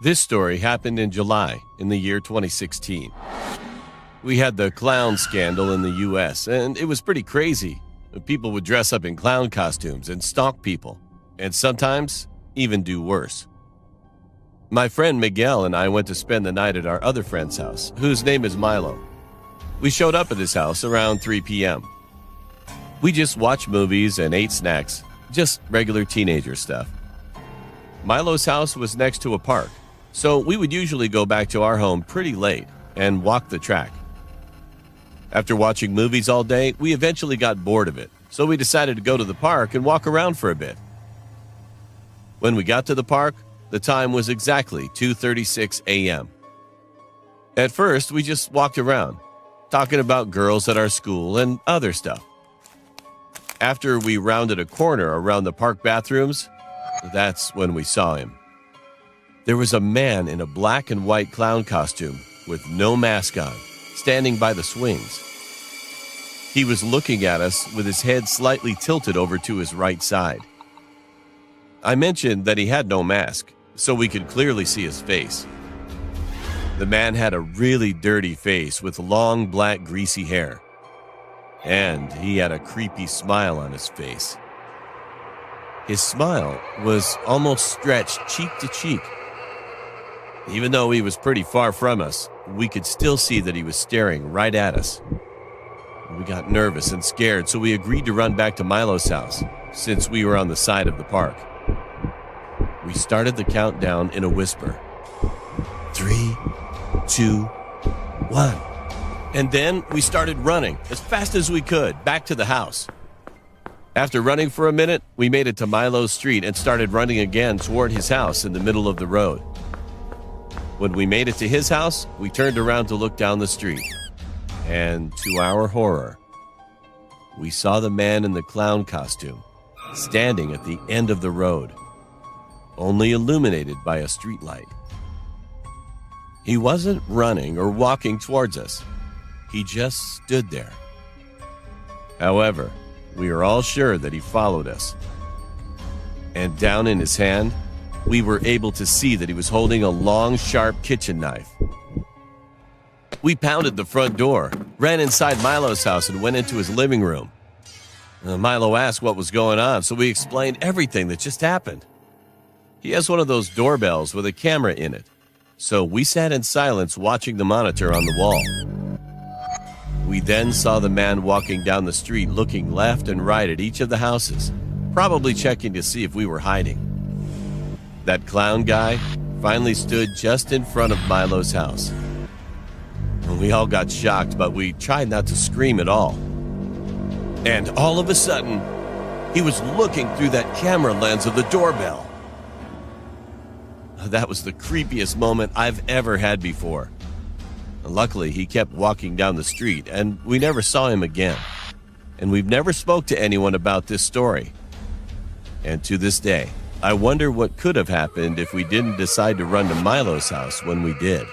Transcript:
This story happened in July in the year 2016. We had the clown scandal in the US, and it was pretty crazy. People would dress up in clown costumes and stalk people, and sometimes even do worse. My friend Miguel and I went to spend the night at our other friend's house, whose name is Milo. We showed up at his house around 3 p.m. We just watched movies and ate snacks, just regular teenager stuff. Milo's house was next to a park, so we would usually go back to our home pretty late and walk the track. After watching movies all day, we eventually got bored of it, so we decided to go to the park and walk around for a bit. When we got to the park, the time was exactly 2:36 a.m. At first, we just walked around, talking about girls at our school and other stuff. After we rounded a corner around the park bathrooms, that's when we saw him. There was a man in a black and white clown costume with no mask on, standing by the swings. He was looking at us with his head slightly tilted over to his right side. I mentioned that he had no mask, so we could clearly see his face. The man had a really dirty face with long, black, greasy hair. And he had a creepy smile on his face. His smile was almost stretched cheek to cheek. Even though he was pretty far from us, we could still see that he was staring right at us. We got nervous and scared, so we agreed to run back to Milo's house, since we were on the side of the park. We started the countdown in a whisper. 3, 2, 1. And then we started running as fast as we could back to the house. After running for a minute, we made it to Milo's street and started running again toward his house in the middle of the road. When we made it to his house, we turned around to look down the street. And to our horror, we saw the man in the clown costume standing at the end of the road, only illuminated by a streetlight. He wasn't running or walking towards us. He just stood there. However, we are all sure that he followed us. And down in his hand, we were able to see that he was holding a long, sharp kitchen knife. We pounded the front door, ran inside Milo's house, and went into his living room. Milo asked what was going on, so we explained everything that just happened. He has one of those doorbells with a camera in it, so we sat in silence watching the monitor on the wall. We then saw the man walking down the street looking left and right at each of the houses, probably checking to see if we were hiding. That clown guy finally stood just in front of Milo's house. We all got shocked, but we tried not to scream at all. And all of a sudden, he was looking through that camera lens of the doorbell. That was the creepiest moment I've ever had before. Luckily, he kept walking down the street, and we never saw him again. And we've never spoke to anyone about this story. And to this day, I wonder what could have happened if we didn't decide to run to Milo's house when we did.